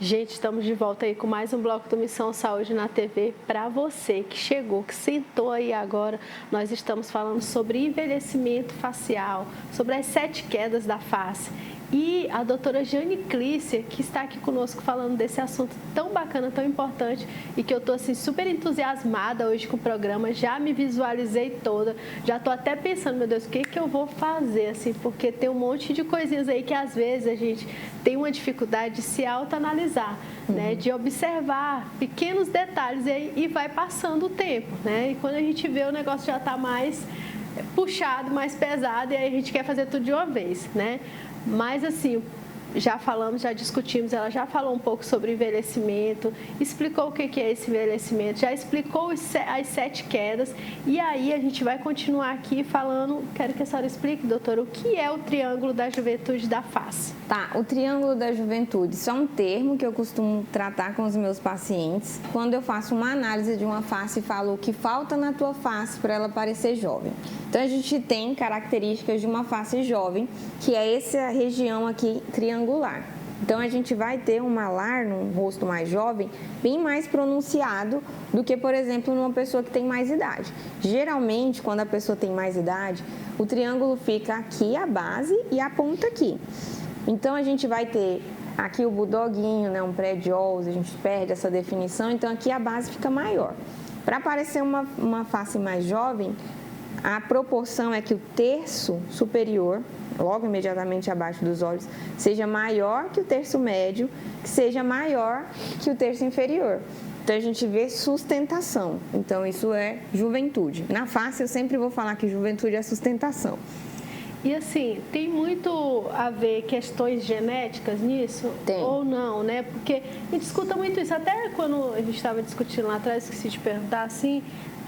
Gente, estamos de volta aí com mais um bloco do Missão Saúde na TV. Para você que chegou, que sentou aí agora, nós estamos falando sobre envelhecimento facial, sobre as 7 quedas da face. E a doutora Jane Clícia, que está aqui conosco falando desse assunto tão bacana, tão importante, e que eu estou assim, super entusiasmada hoje com o programa, já me visualizei toda, já estou até pensando, meu Deus, o que eu vou fazer, assim, porque tem um monte de coisinhas aí que às vezes a gente tem uma dificuldade de se autoanalisar, né, de observar pequenos detalhes e vai passando o tempo, né, e quando a gente vê o negócio já está mais puxado, mais pesado, e aí a gente quer fazer tudo de uma vez, né? Mas assim, já falamos, já discutimos, ela já falou um pouco sobre envelhecimento, explicou o que é esse envelhecimento, já explicou as 7 quedas, e aí a gente vai continuar aqui falando, quero que a senhora explique, doutora, o que é o triângulo da juventude da face? Tá, o triângulo da juventude, isso é um termo que eu costumo tratar com os meus pacientes, quando eu faço uma análise de uma face e falo o que falta na tua face para ela parecer jovem. Então a gente tem características de uma face jovem, que é essa região aqui triangular. Então a gente vai ter um malar no rosto mais jovem bem mais pronunciado do que, por exemplo, numa pessoa que tem mais idade. Geralmente, quando a pessoa tem mais idade, o triângulo fica aqui a base e a ponta aqui. Então a gente vai ter aqui o bulldoguinho, né, um pré-jaws, a gente perde essa definição, então aqui a base fica maior. Para parecer uma face mais jovem, a proporção é que o terço superior, logo imediatamente abaixo dos olhos, seja maior que o terço médio, que seja maior que o terço inferior. Então a gente vê sustentação, então isso é juventude. Na face eu sempre vou falar que juventude é sustentação. E assim, tem muito a ver questões genéticas nisso? Tem. Ou não, né? Porque a gente escuta muito isso, até quando a gente estava discutindo lá atrás, esqueci de perguntar assim,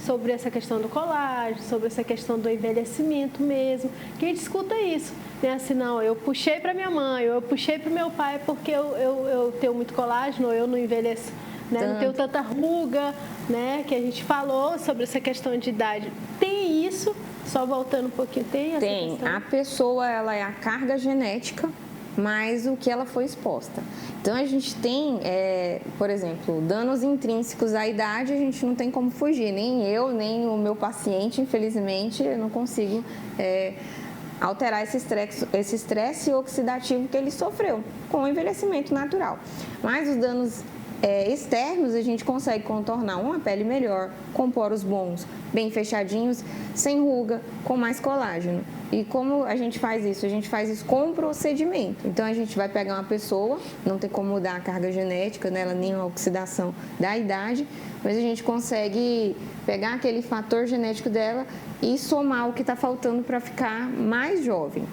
sobre essa questão do colágeno, sobre essa questão do envelhecimento mesmo, que a gente escuta isso, né? Assim, não, eu puxei para minha mãe, ou eu puxei para o meu pai porque eu tenho muito colágeno, ou eu não envelheço, né? Não tenho tanta ruga, né? Que a gente falou sobre essa questão de idade. Tem isso, só voltando um pouquinho, tem essa questão? A pessoa, ela é a carga genética, mais o que ela foi exposta. Então, a gente tem, por exemplo, danos intrínsecos à idade, a gente não tem como fugir. Nem eu, nem o meu paciente, infelizmente, eu não consigo alterar esse estresse oxidativo que ele sofreu com o envelhecimento natural. Mas os danos externos, a gente consegue contornar uma pele melhor, com poros bons, bem fechadinhos, sem ruga, com mais colágeno. E como a gente faz isso? A gente faz isso com procedimento. Então, a gente vai pegar uma pessoa, não tem como mudar a carga genética nela, nem a oxidação da idade, mas a gente consegue pegar aquele fator genético dela e somar o que está faltando para ficar mais jovem.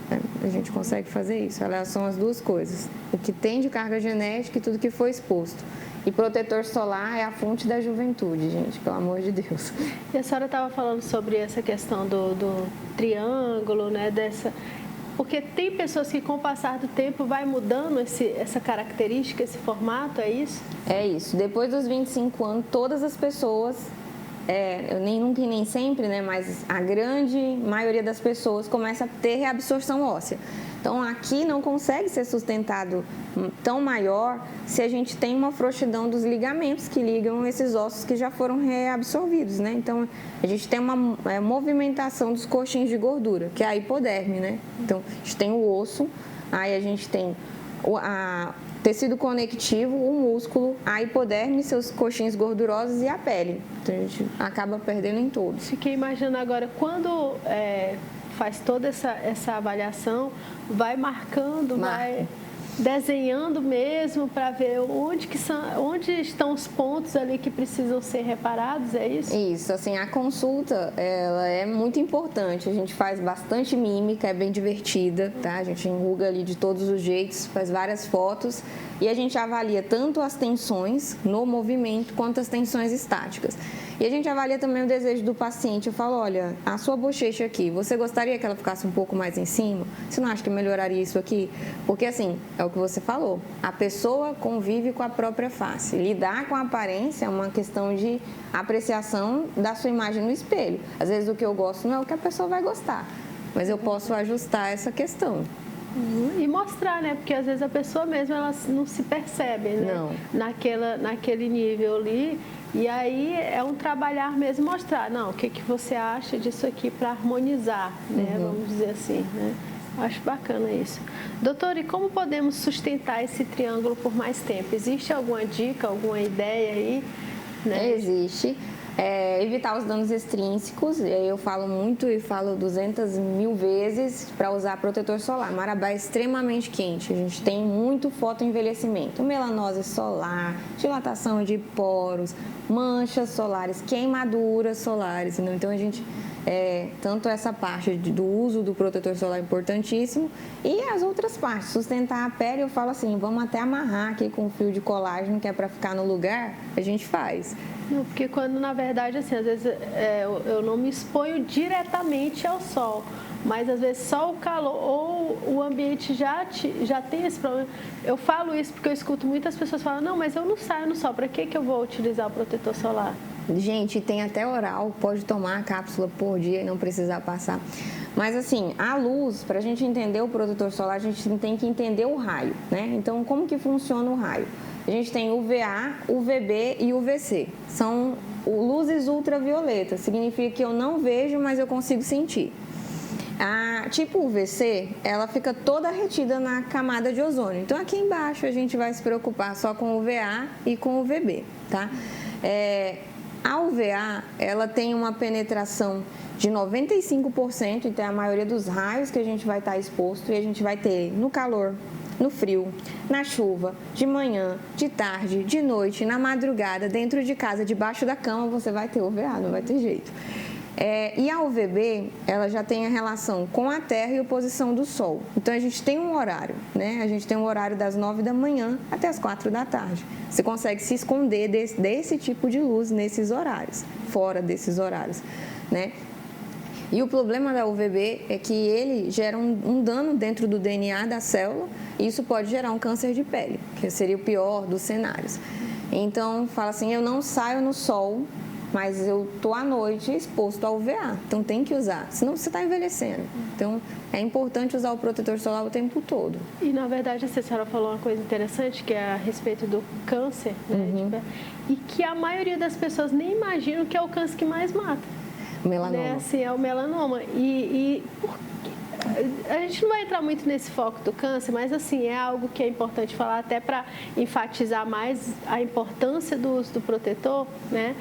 A gente consegue fazer isso. Elas são as duas coisas. O que tem de carga genética e tudo que foi exposto. E protetor solar é a fonte da juventude, gente, pelo amor de Deus. E a senhora estava falando sobre essa questão do triângulo, né? Porque tem pessoas que, com o passar do tempo, vai mudando essa característica, esse formato, é isso? É isso. Depois dos 25 anos, todas as pessoas, nunca e nem sempre, né? Mas a grande maioria das pessoas começa a ter reabsorção óssea. Então, aqui não consegue ser sustentado tão maior se a gente tem uma frouxidão dos ligamentos que ligam esses ossos que já foram reabsorvidos, né? Então, a gente tem uma movimentação dos coxins de gordura, que é a hipoderme, né? Então, a gente tem o osso, aí a gente tem o tecido conectivo, o músculo, a hipoderme, seus coxins gordurosos e a pele. Então, a gente acaba perdendo em todos. Fiquei imaginando agora, quando faz toda essa avaliação, vai marcando, vai desenhando mesmo para ver onde estão os pontos ali que precisam ser reparados, é isso? Isso, assim, a consulta, ela é muito importante, a gente faz bastante mímica, é bem divertida, tá? A gente enruga ali de todos os jeitos, faz várias fotos e a gente avalia tanto as tensões no movimento quanto as tensões estáticas. E a gente avalia também o desejo do paciente. Eu falo, olha, a sua bochecha aqui, você gostaria que ela ficasse um pouco mais em cima? Você não acha que melhoraria isso aqui? Porque assim, é o que você falou, a pessoa convive com a própria face. Lidar com a aparência é uma questão de apreciação da sua imagem no espelho. Às vezes o que eu gosto não é o que a pessoa vai gostar, mas eu posso ajustar essa questão. E mostrar, né? Porque às vezes a pessoa mesma ela não se percebe, né? Não. Naquele nível ali. E aí é um trabalhar mesmo, mostrar, não, o que você acha disso aqui para harmonizar, né? Vamos dizer assim, né? Acho bacana isso. Doutora, e como podemos sustentar esse triângulo por mais tempo? Existe alguma dica, alguma ideia aí? Né? Existe. Evitar os danos extrínsecos, eu falo muito e falo 200.000 vezes para usar protetor solar. Marabá é extremamente quente, a gente tem muito fotoenvelhecimento, melanose solar, dilatação de poros, manchas solares, queimaduras solares, né? Então a gente, tanto essa parte do uso do protetor solar é importantíssimo e as outras partes, sustentar a pele, eu falo assim, vamos até amarrar aqui com um fio de colágeno que é para ficar no lugar, a gente faz. Não, porque quando, na verdade, assim, às vezes eu não me exponho diretamente ao sol, mas às vezes só o calor ou o ambiente já tem esse problema. Eu falo isso porque eu escuto muitas pessoas falando, não, mas eu não saio no sol, para que eu vou utilizar o protetor solar? Gente, tem até oral, pode tomar a cápsula por dia e não precisar passar. Mas assim, a luz, para a gente entender o protetor solar, a gente tem que entender o raio, né? Então, como que funciona o raio? A gente tem UVA, UVB e UVC. São luzes ultravioletas, significa que eu não vejo, mas eu consigo sentir. A tipo UVC, ela fica toda retida na camada de ozônio. Então, aqui embaixo a gente vai se preocupar só com UVA e com UVB, tá? A UVA, ela tem uma penetração de 95%, então é a maioria dos raios que a gente vai estar exposto e a gente vai ter no calor, no frio, na chuva, de manhã, de tarde, de noite, na madrugada, dentro de casa, debaixo da cama, você vai ter UVA, não vai ter jeito. E a UVB, ela já tem a relação com a Terra e a posição do Sol. Então, a gente tem um horário, né? A gente tem um horário das 9 da manhã até as 4 da tarde. Você consegue se esconder desse tipo de luz nesses horários, fora desses horários, né? E o problema da UVB é que ele gera um dano dentro do DNA da célula e isso pode gerar um câncer de pele, que seria o pior dos cenários. Então, fala assim, eu não saio no sol, mas eu estou à noite exposto ao UVA, então tem que usar, senão você está envelhecendo. Então, é importante usar o protetor solar o tempo todo. E, na verdade, a senhora falou uma coisa interessante, que é a respeito do câncer, né, e que a maioria das pessoas nem imaginam que é o câncer que mais mata. Melanoma. Né? Assim, é o melanoma. E a gente não vai entrar muito nesse foco do câncer, mas assim, é algo que é importante falar até para enfatizar mais a importância do uso do protetor, né?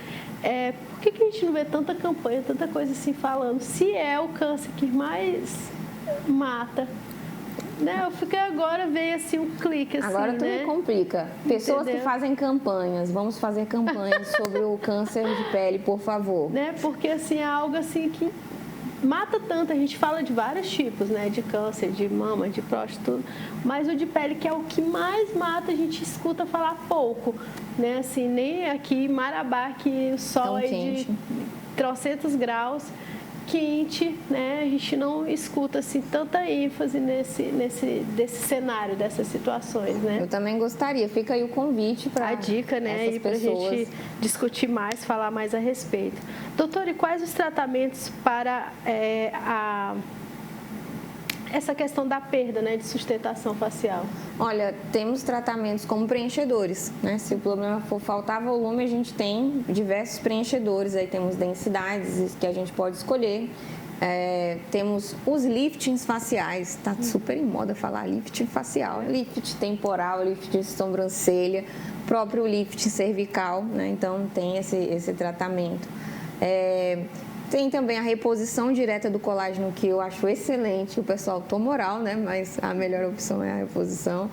Por que a gente não vê tanta campanha, tanta coisa assim falando? Se é o câncer que mais mata, né? Eu fiquei agora, veio assim um clique assim, agora tudo né? complica. Pessoas Entendeu? que fazem campanhas, vamos fazer campanhas sobre o câncer de pele, por favor. Né? Porque assim, é algo assim que mata tanto, a gente fala de vários tipos, né? De câncer, de mama, de próstata, tudo. Mas o de pele, que é o que mais mata, a gente escuta falar pouco, né? Assim, nem aqui em Marabá, que o sol é de 300 graus, quente, né? A gente não escuta assim tanta ênfase desse cenário, dessas situações, né? Eu também gostaria. Fica aí o convite para a dica, né? E para a gente discutir mais, falar mais a respeito. Doutora, e quais os tratamentos para essa questão da perda, né, de sustentação facial? Olha, temos tratamentos como preenchedores, né? Se o problema for faltar volume, a gente tem diversos preenchedores, aí temos densidades que a gente pode escolher. Temos os liftings faciais, está super em moda falar lifting facial, lift temporal, lift de sobrancelha, próprio lift cervical, né? Então tem esse tratamento. Tem também a reposição direta do colágeno, que eu acho excelente. O pessoal toma oral, né? Mas a melhor opção é a reposição.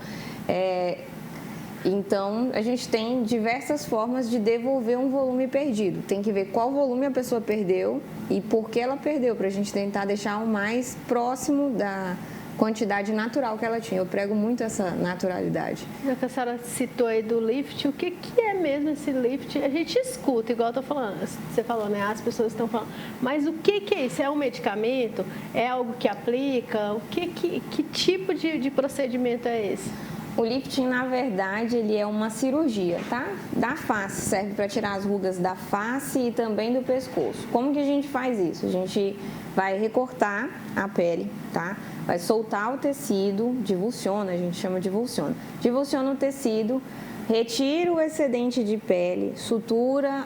Então, a gente tem diversas formas de devolver um volume perdido. Tem que ver qual volume a pessoa perdeu e por que ela perdeu, para a gente tentar deixar o mais próximo da quantidade natural que ela tinha. Eu prego muito essa naturalidade. Já que a senhora citou aí do lift, o que é mesmo esse lift? A gente escuta, igual eu tô falando, você falou, né? As pessoas estão falando. Mas o que é isso? É um medicamento? É algo que aplica? Que tipo de procedimento é esse? O lifting, na verdade, ele é uma cirurgia, tá? Da face, serve para tirar as rugas da face e também do pescoço. Como que a gente faz isso? A gente vai recortar a pele, tá? Vai soltar o tecido, divulsiona, a gente chama de divulsiona. Divulsiona o tecido, retira o excedente de pele, sutura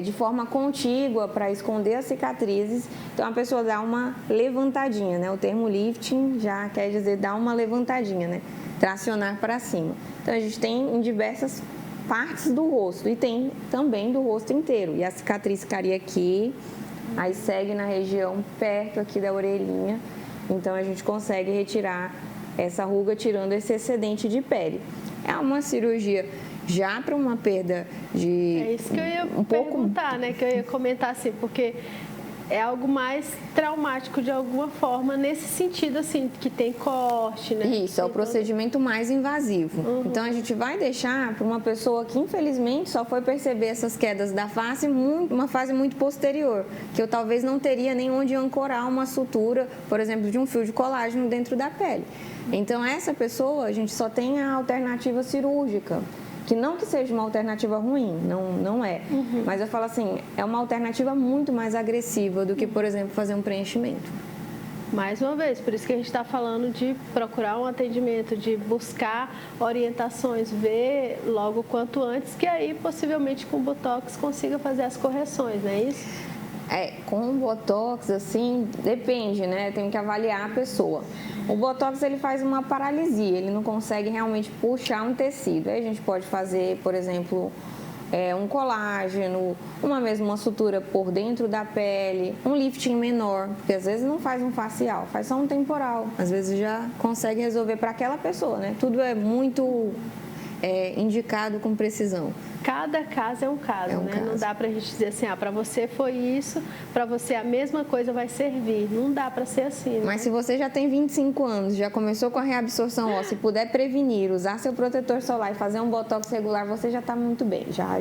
de forma contígua para esconder as cicatrizes. Então a pessoa dá uma levantadinha, né? O termo lifting já quer dizer dar uma levantadinha, né? Tracionar para cima. Então a gente tem em diversas partes do rosto e tem também do rosto inteiro. E a cicatriz ficaria aqui, aí segue na região perto aqui da orelhinha. Então a gente consegue retirar essa ruga tirando esse excedente de pele. É uma cirurgia já para uma perda de... É isso que eu ia perguntar, né? Que eu ia comentar assim, porque é algo mais traumático de alguma forma, nesse sentido, assim, que tem corte, né? Isso, é o procedimento mais invasivo. Então, a gente vai deixar para uma pessoa que, infelizmente, só foi perceber essas quedas da face uma fase muito posterior, que eu talvez não teria nem onde ancorar uma sutura, por exemplo, de um fio de colágeno dentro da pele. Então, essa pessoa, a gente só tem a alternativa cirúrgica. Que não que seja uma alternativa ruim, não é. Mas eu falo assim, é uma alternativa muito mais agressiva do que, por exemplo, fazer um preenchimento. Mais uma vez, por isso que a gente está falando de procurar um atendimento, de buscar orientações, ver logo quanto antes, que aí possivelmente com o Botox consiga fazer as correções, não é isso? Com o Botox, assim, depende, né? Tem que avaliar a pessoa. O Botox, ele faz uma paralisia, ele não consegue realmente puxar um tecido. Aí a gente pode fazer, por exemplo, um colágeno, uma sutura por dentro da pele, um lifting menor, porque às vezes não faz um facial, faz só um temporal. Às vezes já consegue resolver para aquela pessoa, né? Tudo é muito indicado com precisão. Cada caso é um caso, né? Caso. Não dá pra gente dizer assim, para você foi isso, para você a mesma coisa vai servir. Não dá para ser assim, né? Mas se você já tem 25 anos, já começou com a reabsorção óssea, se puder prevenir, usar seu protetor solar e fazer um botox regular, você já está muito bem. Já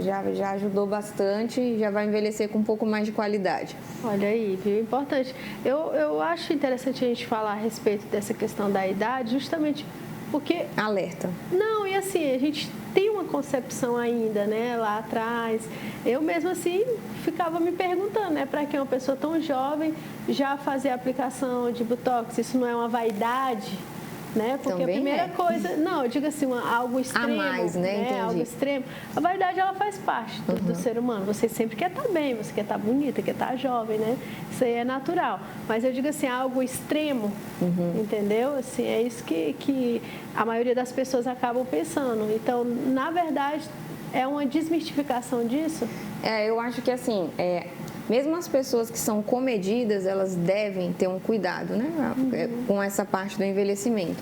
ajudou bastante, já vai envelhecer com um pouco mais de qualidade. Olha aí, viu? Importante. Eu acho interessante a gente falar a respeito dessa questão da idade, justamente porque... Alerta. Não, e assim, a gente tem uma concepção ainda, né, lá atrás. Eu mesmo assim ficava me perguntando, né, para que uma pessoa tão jovem já fazer a aplicação de Botox, isso não é uma vaidade? Né? Porque também a primeira coisa, não, eu digo assim, algo extremo, a mais, né? Algo extremo. A vaidade, ela faz parte do ser humano. Você sempre quer estar bem, você quer estar bonita, quer estar jovem, né? Isso aí é natural. Mas eu digo assim, algo extremo, entendeu? Assim, é isso que a maioria das pessoas acabam pensando. Então, na verdade, é uma desmistificação disso? Eu acho que assim, mesmo as pessoas que são comedidas, elas devem ter um cuidado, né? Com essa parte do envelhecimento.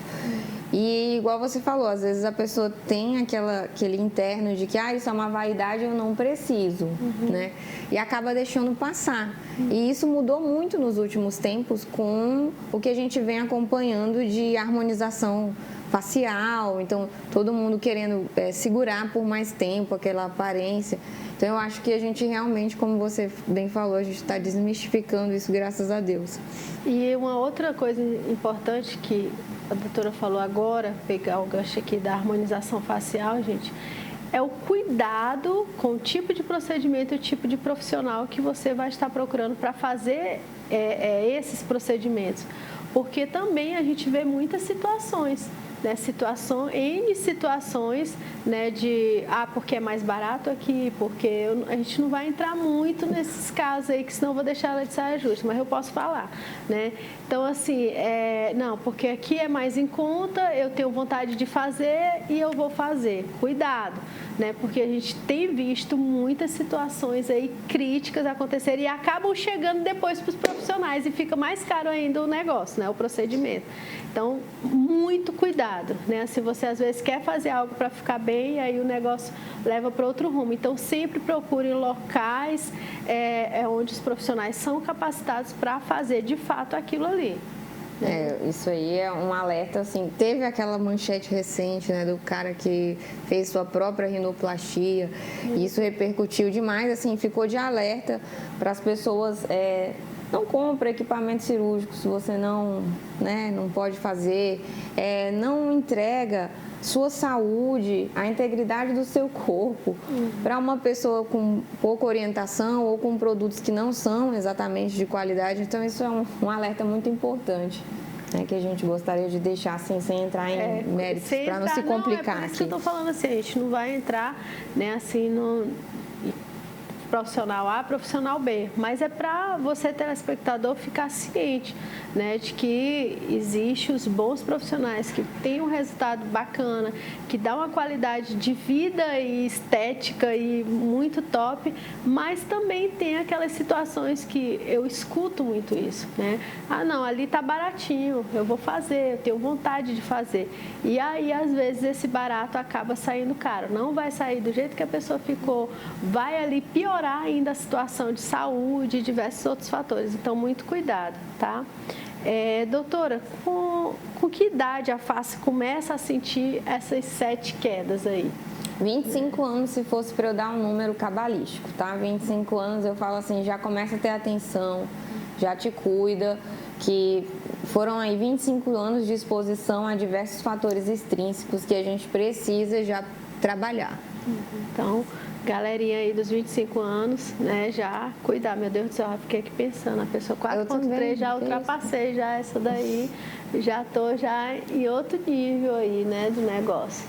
E igual você falou, às vezes a pessoa tem aquele interno de que isso é uma vaidade, eu não preciso, né? E acaba deixando passar. E isso mudou muito nos últimos tempos com o que a gente vem acompanhando de harmonização facial, então todo mundo querendo segurar por mais tempo aquela aparência. Então eu acho que a gente realmente, como você bem falou, a gente está desmistificando isso, graças a Deus. E uma outra coisa importante que a doutora falou agora, pegar o gancho aqui da harmonização facial, gente, é o cuidado com o tipo de procedimento e o tipo de profissional que você vai estar procurando para fazer esses procedimentos. Porque também a gente vê muitas situações, né, N situações, né, de porque é mais barato aqui, porque a gente não vai entrar muito nesses casos aí, que senão eu vou deixar ela de saia justa, mas eu posso falar, né? Então, assim, não, porque aqui é mais em conta, eu tenho vontade de fazer e eu vou fazer. Cuidado, né? Porque a gente tem visto muitas situações aí críticas acontecerem e acabam chegando depois para os profissionais e fica mais caro ainda o negócio, né, o procedimento. Então, muito cuidado, né? Se você às vezes quer fazer algo para ficar bem, aí o negócio leva para outro rumo. Então, sempre procure locais onde os profissionais são capacitados para fazer de fato aquilo ali. Isso aí é um alerta, assim, teve aquela manchete recente, né, do cara que fez sua própria rinoplastia, e isso repercutiu demais, assim, ficou de alerta para as pessoas Não compra equipamento cirúrgico se você não pode fazer. Não entrega sua saúde, a integridade do seu corpo para uma pessoa com pouca orientação ou com produtos que não são exatamente de qualidade. Então, isso é um alerta muito importante, né, que a gente gostaria de deixar assim, sem entrar em méritos, para não se complicar. Não, é por isso que eu estou falando assim, a gente não vai entrar, né, assim, no profissional A, profissional B, mas é para você, telespectador, ficar ciente, né, de que existe os bons profissionais que têm um resultado bacana, que dá uma qualidade de vida e estética e muito top, mas também tem aquelas situações que eu escuto muito isso, né? Ah, não, ali tá baratinho, eu vou fazer, eu tenho vontade de fazer. E aí, às vezes, esse barato acaba saindo caro. Não vai sair do jeito que a pessoa ficou, vai ali piorar ainda a situação de saúde e diversos outros fatores. Então, muito cuidado, tá? Doutora, com que idade a face começa a sentir essas 7 quedas aí? 25 anos, se fosse para eu dar um número cabalístico, tá? 25 anos, eu falo assim, já começa a ter atenção, já te cuida, que foram aí 25 anos de exposição a diversos fatores extrínsecos que a gente precisa já trabalhar. Então, galerinha aí dos 25 anos, né, já cuidar. Meu Deus do céu, eu fiquei aqui pensando, a pessoa 4.3 já ultrapassei já essa daí, já tô já em outro nível aí, né, do negócio.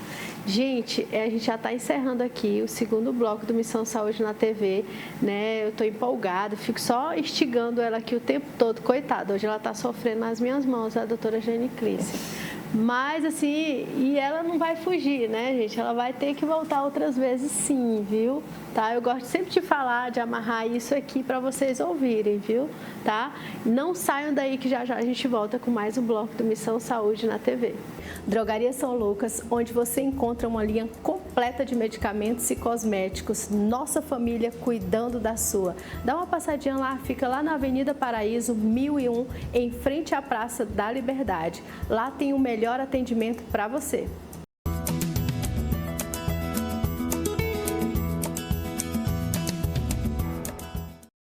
Gente, a gente já está encerrando aqui o segundo bloco do Missão Saúde na TV, né? Eu estou empolgada, fico só instigando ela aqui o tempo todo, coitada. Hoje ela está sofrendo nas minhas mãos, a doutora Jane Clícia. Mas, assim, e ela não vai fugir, né, gente? Ela vai ter que voltar outras vezes sim, viu? Tá? Eu gosto sempre de falar, de amarrar isso aqui para vocês ouvirem, viu? Tá? Não saiam daí que já já a gente volta com mais um bloco do Missão Saúde na TV. Drogaria São Lucas, onde você encontra uma linha completa de medicamentos e cosméticos. Nossa família cuidando da sua. Dá uma passadinha lá, fica lá na Avenida Paraíso, 1001, em frente à Praça da Liberdade. Lá tem o melhor atendimento para você.